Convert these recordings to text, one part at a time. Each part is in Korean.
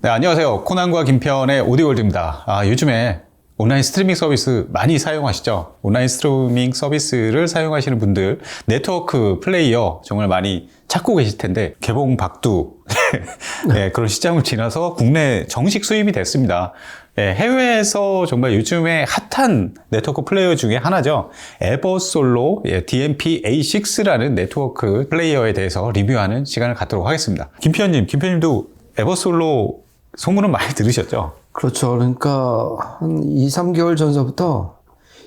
네, 안녕하세요. 코난과 김편의 오디오월드입니다. 요즘에 온라인 스트리밍 서비스 많이 사용하시죠? 온라인 스트리밍 서비스를 사용하시는 분들, 네트워크 플레이어 정말 많이 찾고 계실 텐데, 개봉 박두, 네, 그런 시장을 지나서 국내 정식 수입이 됐습니다. 네, 해외에서 정말 요즘에 핫한 네트워크 플레이어 중에 하나죠. 에버솔로 DMP-A6라는 네트워크 플레이어에 대해서 리뷰하는 시간을 갖도록 하겠습니다. 김편님도 에버솔로 소문은 많이 들으셨죠? 그렇죠. 그러니까 한 2, 3개월 전서부터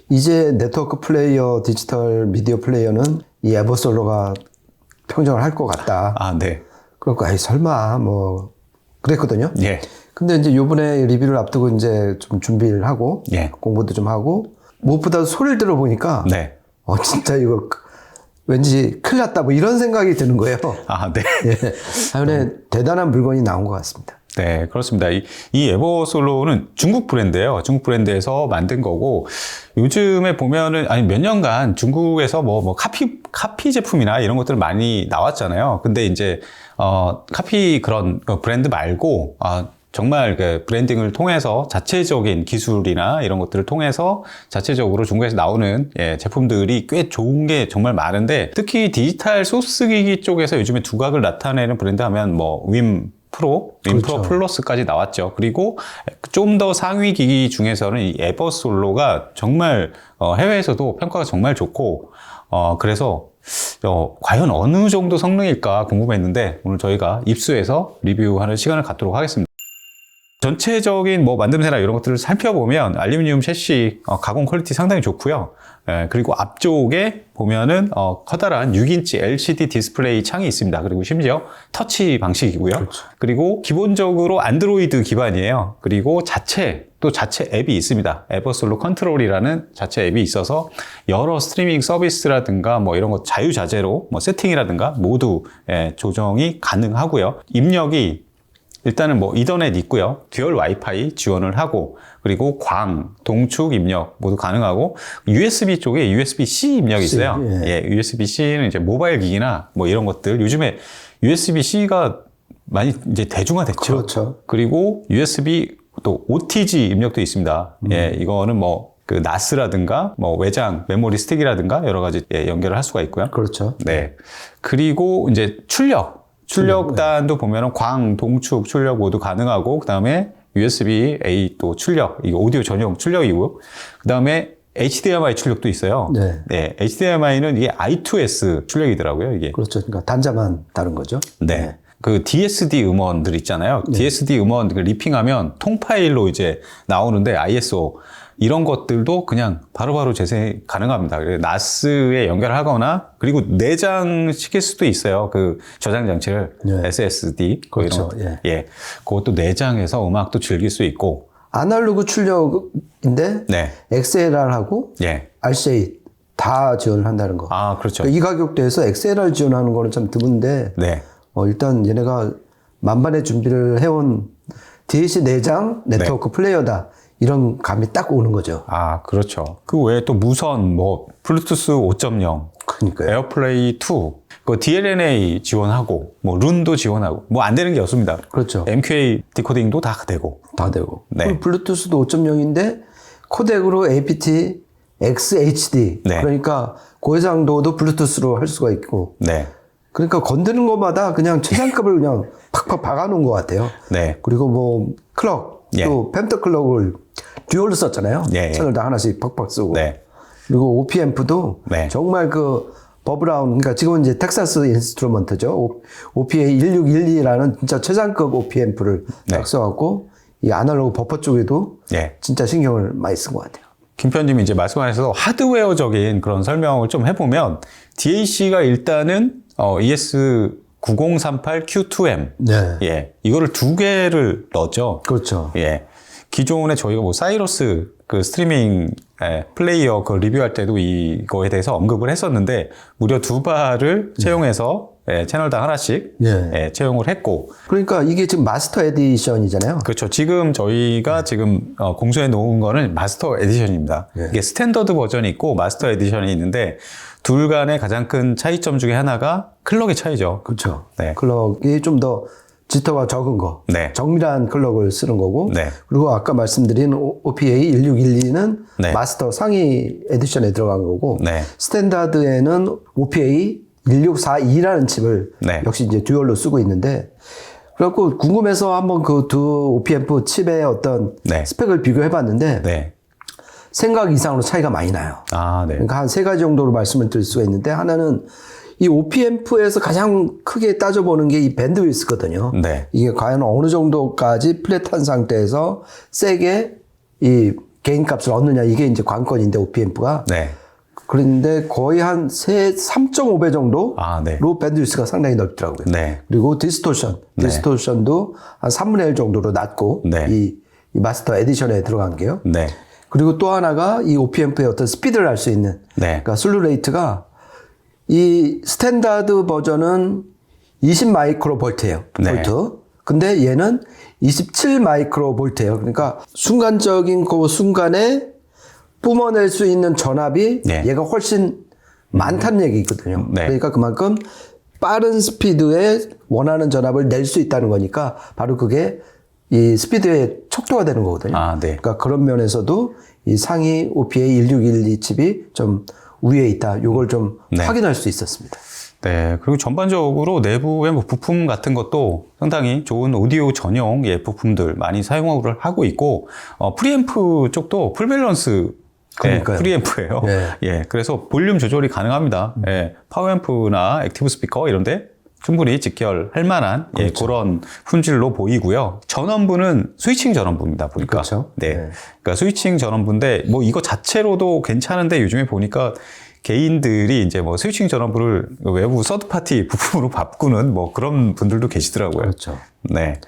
이제 네트워크 플레이어, 디지털 미디어 플레이어는 이 에버솔로가 평정을 할 것 같다. 네. 그러니까 설마 뭐 그랬거든요. 예. 근데 이제 요번에 리뷰를 앞두고 이제 좀 준비를 하고 공부도 좀 하고 무엇보다 소리를 들어보니까 네. 진짜 이거 왠지 큰일 났다 뭐 이런 생각이 드는 거예요. 네. 예. 근데 대단한 물건이 나온 것 같습니다. 네, 그렇습니다. 이 에버솔로는 중국 브랜드예요. 중국 브랜드에서 만든 거고, 요즘에 보면은, 몇 년간 중국에서 카피 제품이나 이런 것들 많이 나왔잖아요. 근데 이제, 카피 그런 브랜드 말고, 정말 그 브랜딩을 통해서 자체적인 기술이나 이런 것들을 통해서 자체적으로 중국에서 나오는 제품들이 꽤 좋은 게 정말 많은데, 특히 디지털 소스기기 쪽에서 요즘에 두각을 나타내는 브랜드 하면 윈 프로 플러스까지 나왔죠. 그리고 좀 더 상위 기기 중에서는 이 에버솔로가 정말 해외에서도 평가가 정말 좋고, 그래서 과연 어느 정도 성능일까 궁금했는데 오늘 저희가 입수해서 리뷰하는 시간을 갖도록 하겠습니다. 전체적인 만듦새나 이런 것들을 살펴보면 알루미늄 셰시 가공 퀄리티 상당히 좋고요. 그리고 앞쪽에 보면은 커다란 6인치 LCD 디스플레이 창이 있습니다. 그리고 심지어 터치 방식이고요. 그렇죠. 그리고 기본적으로 안드로이드 기반이에요. 그리고 자체 앱이 있습니다. 에버솔로 컨트롤이라는 자체 앱이 있어서 여러 스트리밍 서비스라든가 이런 것 자유자재로 세팅이라든가 모두 조정이 가능하고요. 입력이 일단은 이더넷 있고요. 듀얼 와이파이 지원을 하고, 그리고 광, 동축 입력 모두 가능하고, USB 쪽에 USB-C 입력이 있어요. USB-C는 이제 모바일 기기나 이런 것들. 요즘에 USB-C가 많이 이제 대중화됐죠. 그렇죠. 그리고 USB 또 OTG 입력도 있습니다. 이거는 나스라든가 외장 메모리 스틱이라든가 여러 가지 연결을 할 수가 있고요. 그렇죠. 네. 그리고 이제 출력단도 보면은 광, 동축, 출력 모두 가능하고, 그 다음에 USB-A 또 출력, 이거 오디오 전용 출력이고요. 그 다음에 HDMI 출력도 있어요. 네. HDMI는 이게 I2S 출력이더라고요, 이게. 그렇죠. 그러니까 단자만 다른 거죠. 네. 그 DSD 음원들 있잖아요. DSD 음원 리핑하면 통파일로 이제 나오는데 ISO 이런 것들도 그냥 바로바로 재생 가능합니다. 그래서 나스에 연결하거나 그리고 내장 시킬 수도 있어요. 그 저장 장치를 SSD 그렇죠. 그것도 내장해서 음악도 즐길 수 있고. 아날로그 출력인데 XLR하고 RCA 다 지원을 한다는 거. 그렇죠. 그러니까 이 가격대에서 XLR 지원하는 거는 참 드문데 일단 얘네가 만반의 준비를 해온 DLC 내장 네트워크 플레이어다. 이런 감이 딱 오는 거죠. 그렇죠. 그 외에 또 무선, 블루투스 5.0, 그러니까요. 에어플레이 2, DLNA 지원하고, 룬도 지원하고, 안 되는 게 없습니다. 그렇죠. MQA 디코딩도 다 되고. 그리고 블루투스도 5.0인데, 코덱으로 APT, XHD. 그러니까 고해상도도 블루투스로 할 수가 있고. 그러니까 건드는 것마다 그냥 최상급을 그냥 팍팍 박아놓은 것 같아요. 그리고 클럭. 또 펜터 클럭을 듀얼로 썼잖아요. 채널당 하나씩 팍팍 쓰고. 그리고 OP앰프도 정말 버브라운, 그러니까 지금은 이제 텍사스 인스트루먼트죠. OPA1612라는 진짜 최상급 OP앰프를 딱 써갖고, 이 아날로그 버퍼 쪽에도 진짜 신경을 많이 쓴 것 같아요. 김편님이 이제 말씀하셔서 하드웨어적인 그런 설명을 좀 해보면, DAC가 일단은, ES9038Q2M. 이거를 두 개를 넣었죠. 그렇죠. 기존에 저희가 사이러스 스트리밍 플레이어 리뷰할 때도 이거에 대해서 언급을 했었는데, 무려 두 발을 채용해서 채널당 하나씩 채용을 했고. 그러니까 이게 지금 마스터 에디션이잖아요. 그렇죠. 지금 저희가 지금 공수해 놓은 거는 마스터 에디션입니다. 이게 스탠더드 버전이 있고 마스터 에디션이 있는데, 둘 간의 가장 큰 차이점 중에 하나가 클럭의 차이죠. 그렇죠. 클럭이 좀 더 지터가 적은 거, 네. 정밀한 클럭을 쓰는 거고, 네. 그리고 아까 말씀드린 OPA 1612는 네. 마스터 상위 에디션에 들어간 거고, 네. 스탠다드에는 OPA 1642라는 칩을 네. 역시 이제 듀얼로 쓰고 있는데, 그래갖고 궁금해서 한번 그 두 OPMP 칩의 어떤 네. 스펙을 비교해봤는데, 네. 생각 이상으로 차이가 많이 나요. 아, 네. 그러니까 한 세 가지 정도로 말씀을 드릴 수가 있는데, 하나는 이 OPMP에서 가장 크게 따져보는 게 이 밴드위스거든요. 네. 이게 과연 어느 정도까지 플랫한 상태에서 세게 이 게인 값을 얻느냐, 이게 이제 관건인데, OPMP가. 네. 그런데 거의 한 3.5배 정도로 아, 네. 밴드위스가 상당히 넓더라고요. 네. 그리고 디스토션도 한 3분의 1 정도로 낮고, 네. 이 마스터 에디션에 들어간 게요. 네. 그리고 또 하나가 이 OPMP의 어떤 스피드를 알 수 있는, 네. 그러니까 슬루 레이트가 이 스탠다드 버전은 20 마이크로 볼트예요. 네. 볼트. 근데 얘는 27 마이크로 볼트예요. 그러니까 순간적인 그 순간에 뿜어낼 수 있는 전압이 네. 얘가 훨씬 많다는 얘기거든요. 네. 그러니까 그만큼 빠른 스피드에 원하는 전압을 낼 수 있다는 거니까 바로 그게 이 스피드의 척도가 되는 거거든요. 아, 네. 그러니까 그런 면에서도 이 상위 OPA 1612 칩이 좀 우위에 있다. 요걸 좀 네. 확인할 수 있었습니다. 네. 그리고 전반적으로 내부의 뭐 부품 같은 것도 상당히 좋은 오디오 전용 예, 부품들 많이 사용을 하고 있고, 프리앰프 쪽도 풀밸런스 그러니까요. 프리앰프예요. 네. 예. 그래서 볼륨 조절이 가능합니다. 예. 파워앰프나 액티브 스피커 이런데 충분히 직결할 만한 그렇죠. 예, 그런 품질로 보이고요. 전원부는 스위칭 전원부입니다. 보니까. 그렇죠. 네. 네. 그러니까 스위칭 전원부인데 뭐 이거 자체로도 괜찮은데 요즘에 보니까 개인들이 이제 뭐 스위칭 전원부를 외부 서드파티 부품으로 바꾸는 뭐 그런 분들도 계시더라고요. 그렇죠. 네.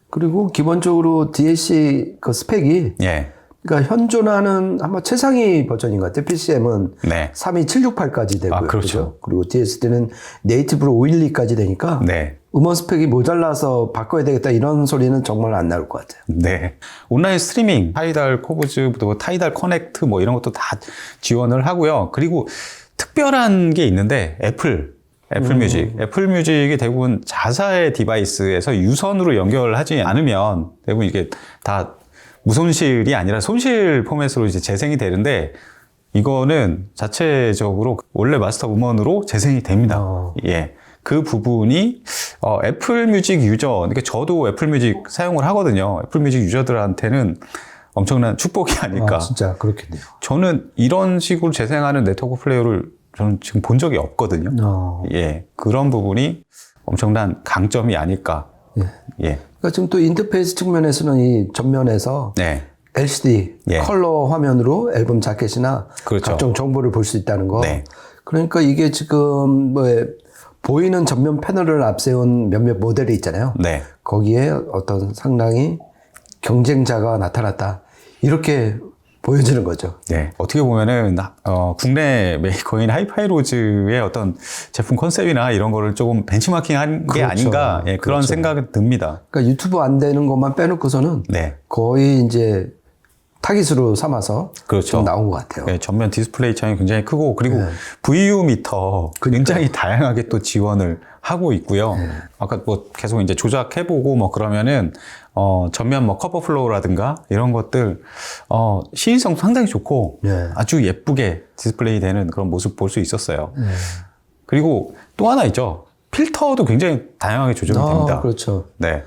그리고 기본적으로 DAC 그 스펙이 예. 그러니까 현존하는 아마 최상위 버전인 것 같아요. PCM은 네. 32768까지 되고요. 아, 그렇죠. 그리고 DSD는 네이티브로 512까지 되니까 네. 음원 스펙이 모자라서 바꿔야 되겠다 이런 소리는 정말 안 나올 것 같아요. 네. 온라인 스트리밍, 타이달 코브즈, 뭐 타이달 커넥트 뭐 이런 것도 다 지원을 하고요. 그리고 특별한 게 있는데 애플 뮤직. 애플 뮤직이 대부분 자사의 디바이스에서 유선으로 연결하지 않으면 대부분 이게 다 무손실이 아니라 손실 포맷으로 이제 재생이 되는데 이거는 자체적으로 원래 마스터 음원으로 재생이 됩니다. 예. 그 부분이 애플 뮤직 유저, 그러니까 저도 애플 뮤직 사용을 하거든요. 애플 뮤직 유저들한테는 엄청난 축복이 아닐까. 아, 진짜 그렇겠네요. 저는 이런 식으로 재생하는 네트워크 플레이어를 저는 지금 본 적이 없거든요. 예. 그런 부분이 엄청난 강점이 아닐까. 예. 예. 그러니까 지금 또 인터페이스 측면에서는 이 전면에서 네. LCD 예. 컬러 화면으로 앨범 자켓이나 그렇죠. 각종 정보를 볼 수 있다는 거. 네. 그러니까 이게 지금 뭐 보이는 전면 패널을 앞세운 몇몇 모델이 있잖아요. 네. 거기에 어떤 상당히 경쟁자가 나타났다. 이렇게 보여지는 거죠. 네. 어떻게 보면은, 국내 메이커인 하이파이로즈의 어떤 제품 컨셉이나 이런 거를 조금 벤치마킹 한 게 그렇죠. 아닌가, 예, 그런 그렇죠. 생각이 듭니다. 그러니까 유튜브 안 되는 것만 빼놓고서는 네. 거의 이제 타깃으로 삼아서 그렇죠. 좀 나온 것 같아요. 네, 전면 디스플레이 창이 굉장히 크고, 그리고 VU 미터 굉장히 다양하게 또 지원을 하고 있고요. 아까 뭐 계속 이제 조작해보고 뭐 그러면은, 전면 뭐 커버 플로우라든가 이런 것들, 시인성 상당히 좋고, 네. 아주 예쁘게 디스플레이 되는 그런 모습 볼 수 있었어요. 그리고 또 하나 있죠. 필터도 굉장히 다양하게 조절이 됩니다. 그렇죠. 네.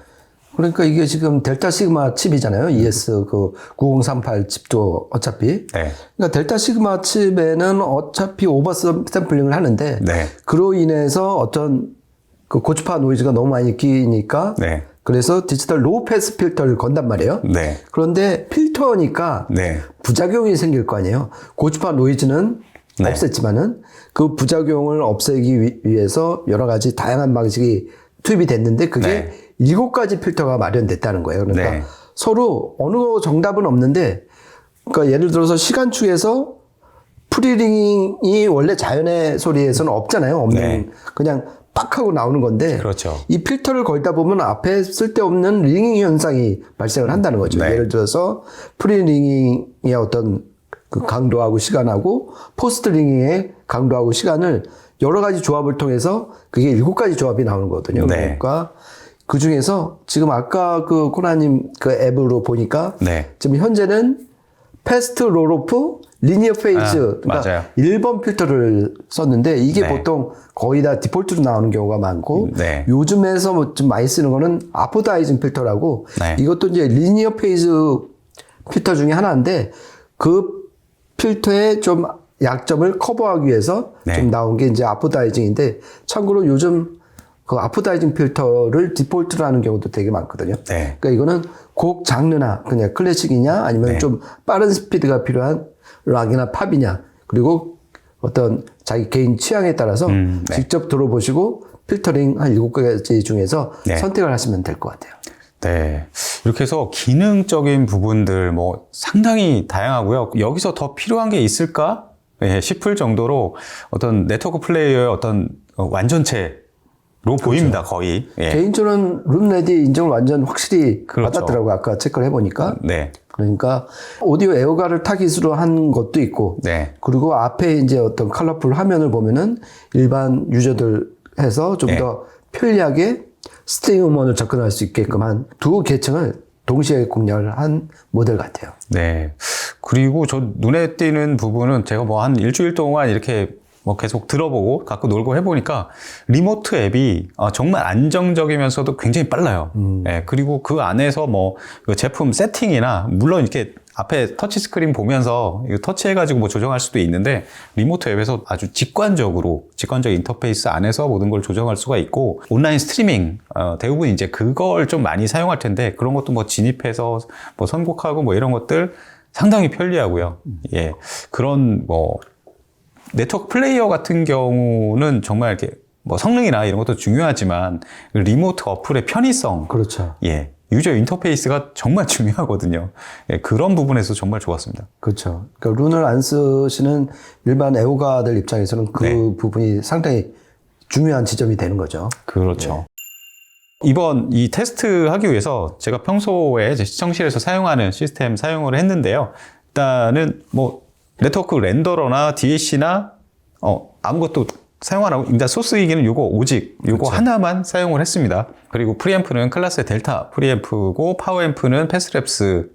그러니까 이게 지금 델타 시그마 칩이잖아요. ES 그 9038 칩도 어차피. 네. 그러니까 델타 시그마 칩에는 어차피 오버 샘플링을 하는데 네. 그로 인해서 어떤 그 고주파 노이즈가 너무 많이 끼니까 네. 그래서 디지털 로우 패스 필터를 건단 말이에요. 네. 그런데 필터니까 네. 부작용이 생길 거 아니에요. 고주파 노이즈는 네. 없앴지만은 그 부작용을 없애기 위해서 여러 가지 다양한 방식이 투입이 됐는데 그게 네. 7가지 필터가 마련됐다는 거예요. 그러니까 네. 서로 어느 정답은 없는데 그러니까 예를 들어서 시간축에서 프리링이 원래 자연의 소리에서는 없잖아요. 없는 네. 그냥 빡 하고 나오는 건데 그렇죠. 이 필터를 걸다 보면 앞에 쓸데없는 링잉 현상이 발생을 한다는 거죠. 네. 예를 들어서 프리링잉의 어떤 그 강도하고 시간하고 포스트 링잉의 강도하고 시간을 여러 가지 조합을 통해서 그게 7가지 조합이 나오는 거거든요. 네. 그러니까 그 중에서 지금 아까 그 코나님 그 앱으로 보니까 네. 지금 현재는 패스트 롤오프 리니어 페이즈 그러니까 맞아요. 1번 필터를 썼는데 이게 네. 보통 거의 다 디폴트로 나오는 경우가 많고 네. 요즘에서 뭐 좀 많이 쓰는 거는 아포다이징 필터라고 네. 이것도 이제 리니어 페이즈 필터 중에 하나인데 그 필터의 좀 약점을 커버하기 위해서 네. 좀 나온 게 이제 아포다이징인데 참고로 요즘 그 아포다이징 필터를 디폴트로 하는 경우도 되게 많거든요. 네. 그러니까 이거는 곡 장르나 그냥 클래식이냐 아니면 네. 좀 빠른 스피드가 필요한 락이나 팝이냐 그리고 어떤 자기 개인 취향에 따라서 네. 직접 들어보시고 필터링 한 7가지 중에서 네. 선택을 하시면 될 것 같아요. 네. 이렇게 해서 기능적인 부분들 뭐 상당히 다양하고요. 여기서 더 필요한 게 있을까? 네, 싶을 정도로 어떤 네트워크 플레이어의 어떤 완전체로 보입니다, 거의. 예. 개인적으로는 룸레디 인정을 완전 확실히 그렇죠. 받았더라고요. 아까 체크를 해보니까. 네. 그러니까 오디오 에어가를 타깃으로 한 것도 있고 네. 그리고 앞에 이제 어떤 컬러풀 화면을 보면은 일반 유저들 해서 좀 더 편리하게 스트링 음원을 접근할 수 있게끔 한 두 계층을 동시에 공략을 한 모델 같아요. 네. 그리고 저 눈에 띄는 부분은 제가 뭐 한 일주일 동안 이렇게 뭐 계속 들어보고 갖고 놀고 해보니까 리모트 앱이 정말 안정적이면서도 굉장히 빨라요. 네, 그리고 그 안에서 뭐 그 제품 세팅이나 물론 이렇게 앞에 터치 스크린 보면서 이거 터치해가지고 뭐 조정할 수도 있는데 리모트 앱에서 아주 직관적 인터페이스 안에서 모든 걸 조정할 수가 있고 온라인 스트리밍 대부분 이제 그걸 좀 많이 사용할 텐데 그런 것도 뭐 진입해서 뭐 선곡하고 뭐 이런 것들 상당히 편리하고요. 예, 그런 뭐 네트워크 플레이어 같은 경우는 정말 이렇게 뭐 성능이나 이런 것도 중요하지만 리모트 어플의 편의성, 그렇죠. 예, 유저 인터페이스가 정말 중요하거든요. 예, 그런 부분에서 정말 좋았습니다. 그렇죠. 그러니까 룬을 안 쓰시는 일반 애호가들 입장에서는 그 네. 부분이 상당히 중요한 지점이 되는 거죠. 그렇죠. 이번 이 테스트 하기 위해서 제가 평소에 제 시청실에서 사용하는 시스템 사용을 했는데요. 일단은 뭐 네트워크 렌더러나 DAC나 아무것도 사용 안 하고 일단 소스이기는 오직 요거 그렇죠. 하나만 사용을 했습니다. 그리고 프리앰프는 클래스의 델타 프리앰프고 파워앰프는 패스랩스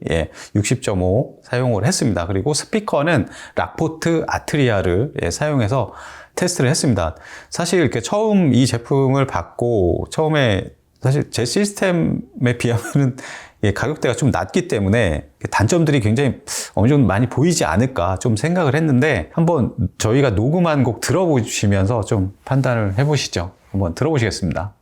60.5 사용을 했습니다. 그리고 스피커는 락포트 아트리아를 사용해서 테스트를 했습니다. 사실 이렇게 처음 이 제품을 받고 처음에 사실 제 시스템에 비하면은 가격대가 좀 낮기 때문에 단점들이 굉장히 어느 정도 많이 보이지 않을까 좀 생각을 했는데 한번 저희가 녹음한 곡 들어보시면서 좀 판단을 해보시죠. 한번 들어보시겠습니다.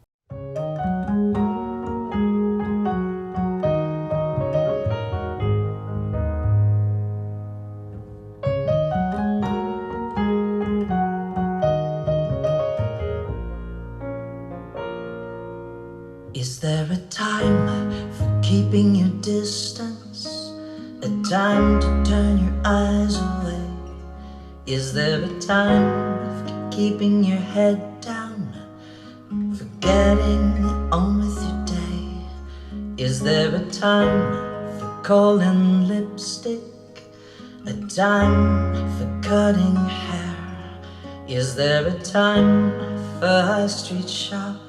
Is there a time for keeping your distance? A time to turn your eyes away? Is there a time for keeping your head down? Forgetting on with your day? Is there a time for calling lipstick? A time for cutting hair? Is there a time for high street shopping?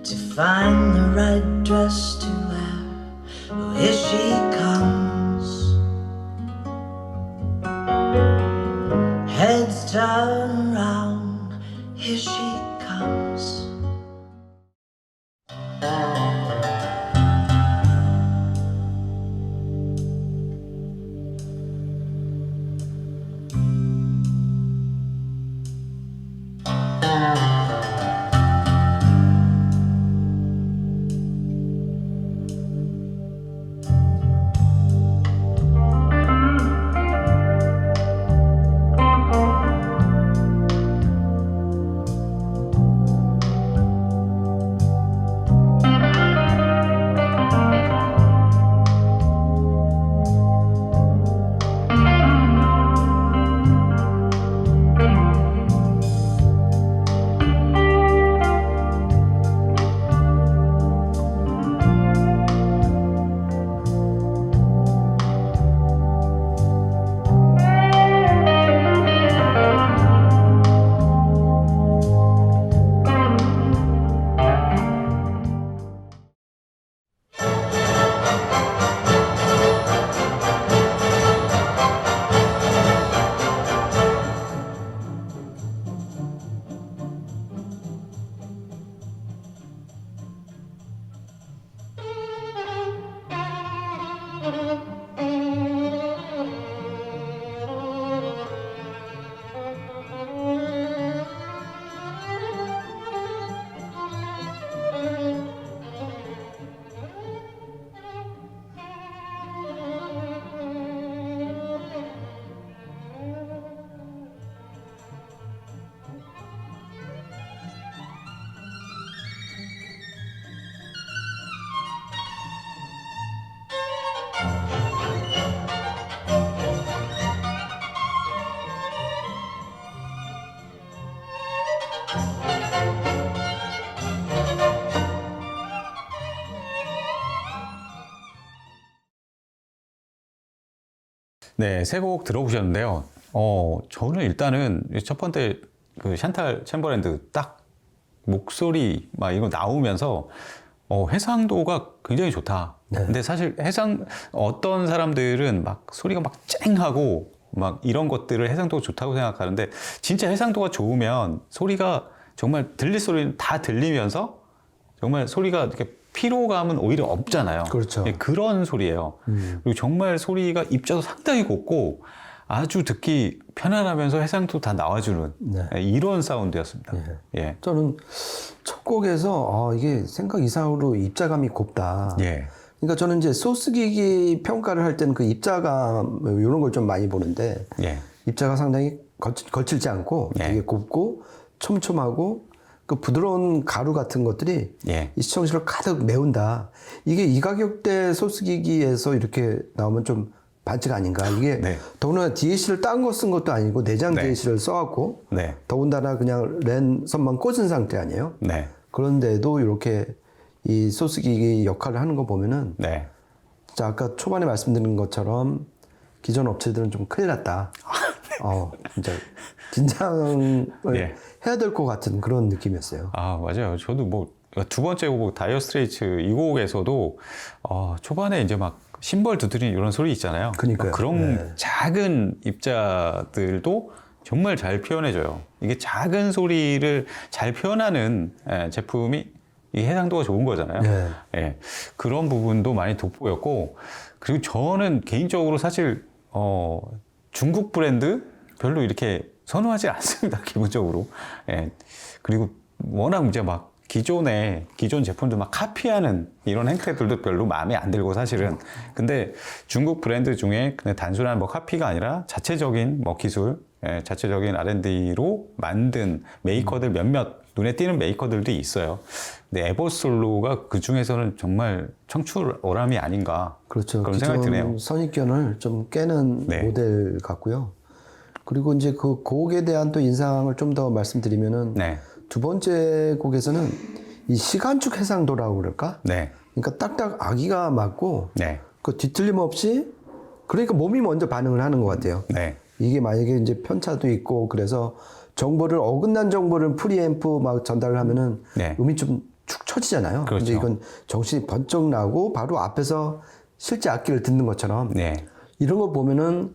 To find the right dress to wear? Oh, here she comes. Heads turn around. Here she comes. 네, 세 곡 들어보셨는데요. 저는 일단은 첫 번째 그 샨탈 챔버랜드 딱 목소리 막 이거 나오면서 해상도가 굉장히 좋다. 네. 근데 사실 어떤 사람들은 막 소리가 막 쨍하고 막 이런 것들을 해상도가 좋다고 생각하는데 진짜 해상도가 좋으면 소리가 정말 들릴 소리는 다 들리면서 정말 소리가 이렇게 피로감은 오히려 없잖아요. 그렇죠. 예, 그런 소리예요. 그리고 정말 소리가 입자도 상당히 곱고 아주 듣기 편안하면서 해상도 다 나와주는 네. 예, 이런 사운드였습니다. 네. 예. 저는 첫 곡에서 이게 생각 이상으로 입자감이 곱다. 예. 그러니까 저는 이제 소스기기 평가를 할 때는 그 입자감 이런 걸 좀 많이 보는데 예. 입자가 상당히 거칠지 않고 예. 되게 곱고 촘촘하고 그 부드러운 가루 같은 것들이 예. 이 시청실을 가득 메운다. 이게 이 가격대 소스기기에서 이렇게 나오면 좀 반칙 아닌가. 이게 네. 더구나 DAC를 딴 거 쓴 것도 아니고 내장 네. DAC를 써갖고 네. 더군다나 그냥 랜선만 꽂은 상태 아니에요. 네. 그런데도 이렇게 이 소스기기 역할을 하는 거 보면은 네. 진짜 아까 초반에 말씀드린 것처럼 기존 업체들은 좀 큰일 났다. 진짜 긴장을 예. 해야 될 것 같은 그런 느낌이었어요. 아, 맞아요. 저도 뭐 두 번째 곡 다이어 스트레이츠 이 곡에서도 초반에 이제 막 심벌 두드리는 이런 소리 있잖아요. 그러니까요. 그런 네. 작은 입자들도 정말 잘 표현해줘요. 이게 작은 소리를 잘 표현하는 제품이 이 해상도가 좋은 거잖아요. 네. 예. 그런 부분도 많이 돋보였고, 그리고 저는 개인적으로 사실 중국 브랜드 별로 이렇게 선호하지 않습니다. 기본적으로. 예. 그리고 워낙 이제 막 기존 제품들 막 카피하는 이런 행태들도 별로 마음에 안 들고 사실은. 근데 중국 브랜드 중에 그냥 단순한 뭐 카피가 아니라 자체적인 뭐 기술, 자체적인 R&D로 만든 메이커들 몇몇 눈에 띄는 메이커들도 있어요. 근데 에버솔로가 그 중에서는 정말 청출어람이 아닌가. 그렇죠. 그런 생각이 드네요. 선입견을 좀 깨는 네. 모델 같고요. 그리고 이제 그 곡에 대한 또 인상을 좀 더 말씀드리면은 네. 두 번째 곡에서는 이 시간축 해상도라고 그럴까? 네. 그러니까 딱딱 아기가 맞고 네. 그 뒤틀림 없이 그러니까 몸이 먼저 반응을 하는 것 같아요. 네. 이게 만약에 이제 편차도 있고 그래서 어긋난 정보를 프리앰프 막 전달을 하면은 네. 음이 좀 축 처지잖아요. 그렇죠. 근데 이건 정신이 번쩍 나고 바로 앞에서 실제 악기를 듣는 것처럼 네. 이런 거 보면은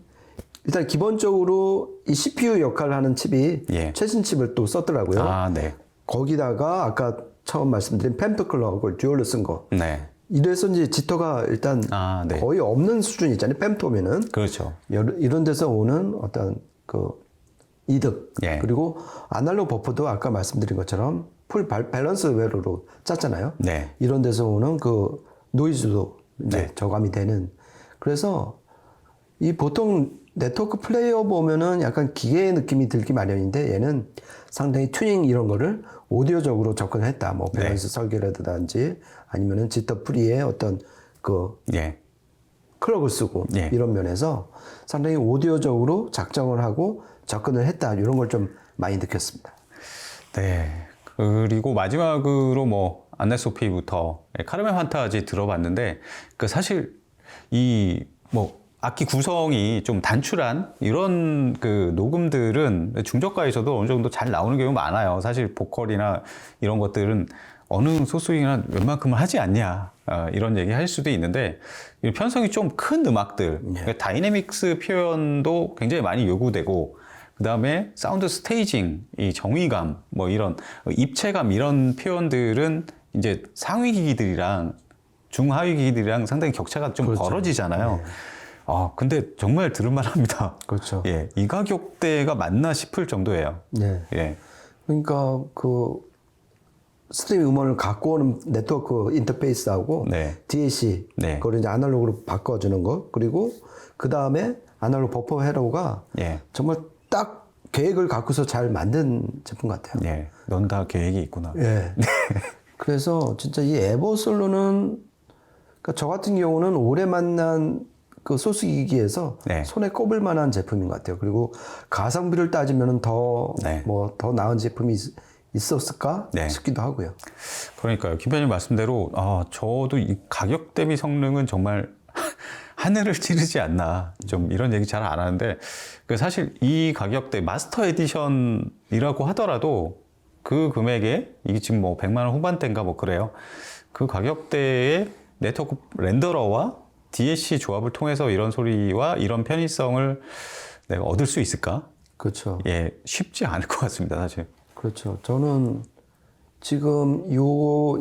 일단 기본적으로 이 CPU 역할을 하는 칩이 예. 최신 칩을 또 썼더라고요. 아, 네. 거기다가 아까 처음 말씀드린 펜터클럭을 듀얼로 쓴 거. 네. 이래서 이제 지터가 일단 네. 거의 없는 수준 있잖아요. 펜토면은. 그렇죠. 이런 데서 오는 어떤 그 이득. 예. 그리고 아날로그 버퍼도 아까 말씀드린 것처럼 풀 밸런스 외로로 짰잖아요. 네. 이런 데서 오는 그 노이즈도 이제 네. 저감이 되는. 그래서 이 보통 네트워크 플레이어 보면은 약간 기계의 느낌이 들기 마련인데 얘는 상당히 튜닝 이런 거를 오디오적으로 접근을 했다. 뭐 밸런스 설계라든지 아니면은 지터 프리의 어떤 그 예. 클럭을 쓰고 예. 이런 면에서 상당히 오디오적으로 작정을 하고 접근을 했다. 이런 걸 좀 많이 느꼈습니다. 네. 그리고 마지막으로 뭐 안네소피부터 카르멘 판타지 들어봤는데 그 사실 이 뭐 악기 구성이 좀 단출한 이런 그 녹음들은 중저가에서도 어느 정도 잘 나오는 경우가 많아요. 사실 보컬이나 이런 것들은 어느 소스윙이나 웬만큼은 하지 않냐 이런 얘기 할 수도 있는데 편성이 좀 큰 음악들 그러니까 다이내믹스 표현도 굉장히 많이 요구되고 그 다음에 사운드 스테이징, 이 정의감, 뭐 이런 입체감 이런 표현들은 이제 상위 기기들이랑 중하위 기기들이랑 상당히 격차가 좀 그렇죠. 벌어지잖아요. 네. 근데 정말 들을만 합니다. 그렇죠. 예, 이 가격대가 맞나 싶을 정도예요. 네. 예. 그러니까 그 스트리밍 음원을 갖고 오는 네트워크 인터페이스하고 네. DAC 네. 그걸 이제 아날로그로 바꿔주는 거 그리고 그 다음에 아날로그 버퍼 회로가 예. 정말 딱 계획을 갖고서 잘 만든 제품 같아요. 예. 넌 다 계획이 있구나. 예. 그래서 진짜 이 에버솔로는 그러니까 저 같은 경우는 올해 만난 그 소스 기기에서 네. 손에 꼽을 만한 제품인 것 같아요. 그리고 가성비를 따지면은 더 네. 더 나은 제품이 있었을까 네. 싶기도 하고요. 그러니까요. 김 편님 말씀대로 저도 이 가격 대비 성능은 정말 하늘을 찌르지 않나. 좀 이런 얘기 잘 안 하는데 사실 이 가격대 마스터 에디션이라고 하더라도 그 금액에 이게 지금 뭐 100만 원 후반대인가 뭐 그래요. 그 가격대에 네트워크 렌더러와 DSC 조합을 통해서 이런 소리와 이런 편의성을 내가 얻을 수 있을까? 그렇죠. 예, 쉽지 않을 것 같습니다, 사실. 그렇죠. 저는 지금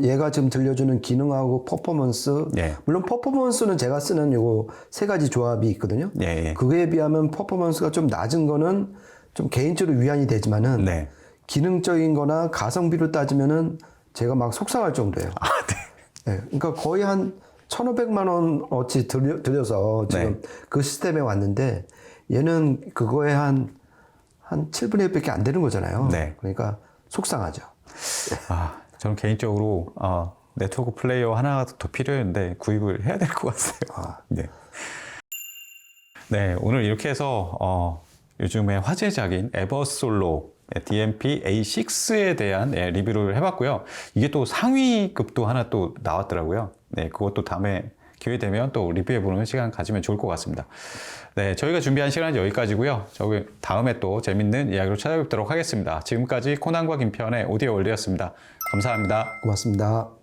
얘가 지금 들려주는 기능하고 퍼포먼스, 예. 물론 퍼포먼스는 제가 쓰는 요거 세 가지 조합이 있거든요. 예. 그거에 비하면 퍼포먼스가 좀 낮은 거는 좀 개인적으로 위안이 되지만은 네. 기능적인 거나 가성비로 따지면은 제가 막 속상할 정도예요. 네. 네. 그러니까 거의 한 1,500만 원 어치 들여서 지금 네. 그 시스템에 왔는데 얘는 그거에 한 7분의 1밖에 안 되는 거잖아요. 네. 그러니까 속상하죠. 저는 개인적으로 네트워크 플레이어 하나가 더 필요했는데 구입을 해야 될 것 같아요. 네. 네, 오늘 이렇게 해서 요즘에 화제작인 에버솔로 DMP A6에 대한 리뷰를 해봤고요. 이게 또 상위급도 하나 또 나왔더라고요. 네, 그것도 다음에 기회 되면 또 리뷰해보는 시간 가지면 좋을 것 같습니다. 네, 저희가 준비한 시간은 여기까지고요. 저희 다음에 또 재밌는 이야기로 찾아뵙도록 하겠습니다. 지금까지 코난과 김편의 오디오 월드였습니다. 감사합니다. 고맙습니다.